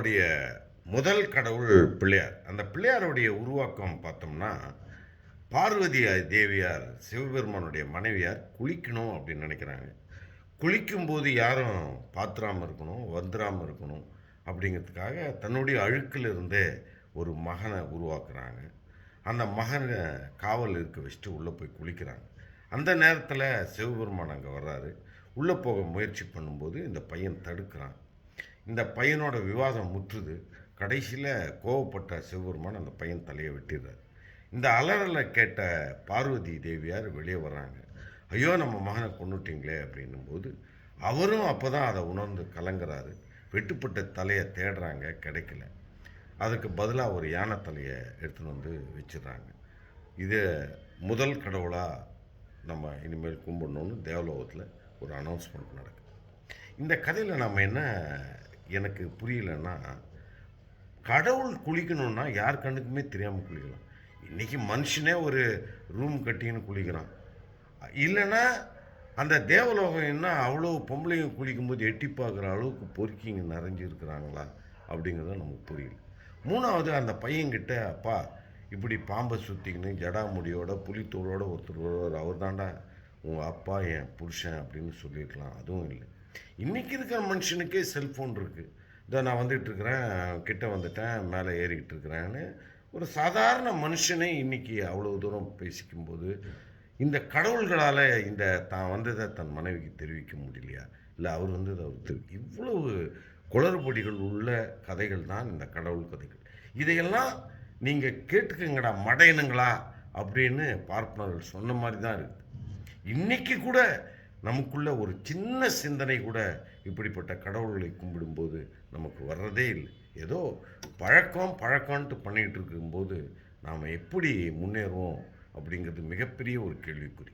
கடவுளுடைய முதல் கடவுள் பிள்ளையார். அந்த பிள்ளையாருடைய உருவாக்கம் பார்த்தோம்னா, பார்வதி தேவியார் சிவபெருமானுடைய மனைவியார் குளிக்கணும் அப்படின்னு நினைக்கிறாங்க. குளிக்கும்போது யாரும் பாத்துராம இருக்கணும், வந்துராம இருக்கணும் அப்படிங்கிறதுக்காக தன்னுடைய அழுக்கிலிருந்தே ஒரு மகனை உருவாக்குறாங்க. அந்த மகனை காவல் இருக்க வச்சுட்டு உள்ளே போய் குளிக்கிறாங்க. அந்த நேரத்தில் சிவபெருமான் அங்கே வர்றாரு. உள்ளே போக முயற்சி பண்ணும்போது இந்த பையன் தடுக்கிறான். இந்த பையனோட விவாதம் முற்றுது. கடைசியில் கோவப்பட்ட சிவபெருமான் அந்த பையன் தலையை வெட்டிடுறார். இந்த அலறலை கேட்ட பார்வதி தேவியார் வெளியே வர்றாங்க. ஐயோ நம்ம மகனை கொன்னுட்டீங்களே அப்படின்னும்போது அவரும் அப்போ தான் அதை உணர்ந்து கலங்குறாரு. வெட்டுப்பட்ட தலையை தேடுறாங்க, கிடைக்கல. அதுக்கு பதிலாக ஒரு யானை தலையை எடுத்துன்னு வந்து வச்சிடுறாங்க. இது முதல் கடவுளாக நம்ம இனிமேல் கும்பிடணும்னு தேவலோகத்தில் ஒரு அனௌன்ஸ்மெண்ட் நடக்குது. இந்த கதையில் நம்ம என்ன எனக்கு புரியலைன்னா, கடவுள் குளிக்கணும்னா யார் கண்ணுக்குமே தெரியாமல் குளிக்கலாம். இன்றைக்கி மனுஷனே ஒரு ரூம் கட்டின்னு குளிக்கிறான். இல்லைன்னா அந்த தேவலோகம் என்ன அவ்வளோ பொம்பளைங்க குளிக்கும்போது எட்டி பார்க்குற அளவுக்கு பொறுக்கிங்க நிறைஞ்சு இருக்கிறாங்களா அப்படிங்கிறது நமக்கு புரியல. மூணாவது, அந்த பையன்கிட்ட அப்பா இப்படி பாம்பை சுற்றிக்கின்னு ஜடாமுடியோட புலித்தோளோட ஒருத்தர் வருவார், அவர் தாண்டா உங்கள் அப்பா என் புருஷன் அப்படின்னு சொல்லியிருக்கலாம். அதுவும் இல்லை. இன்றைக்கி இருக்கிற மனுஷனுக்கே செல்ஃபோன் இருக்குது. இதோ நான் வந்துகிட்ருக்கிறேன், கிட்ட வந்துட்டேன், மேலே ஏறிக்கிட்டு இருக்கிறேன்னு ஒரு சாதாரண மனுஷனே இன்றைக்கி அவ்வளோ தூரம் பேசிக்கும்போது இந்த கடவுள்களால் இந்த தான் வந்ததை தன் மனைவிக்கு தெரிவிக்க முடியலையா? இல்லை அவர் வந்ததை அவர் இவ்வளவு குளறுபடிகள் உள்ள கதைகள் தான் இந்த கடவுள் கதைகள். இதையெல்லாம் நீங்கள் கேட்டுக்கங்கடா மடையனுங்களா அப்படின்னு பார்ப்பனர்கள் சொன்ன மாதிரி தான் இருக்குது. இன்றைக்கி கூட நமக்குள்ள ஒரு சின்ன சிந்தனை கூட இப்படிப்பட்ட கடவுள்களை கும்பிடும்போது நமக்கு வர்றதே இல்லை. ஏதோ பழக்கம்ன்ட்டு பண்ணிகிட்டு இருக்கும்போது நாம் எப்படி முன்னேறுவோம் அப்படிங்கிறது மிகப்பெரிய ஒரு கேள்விக்குறி.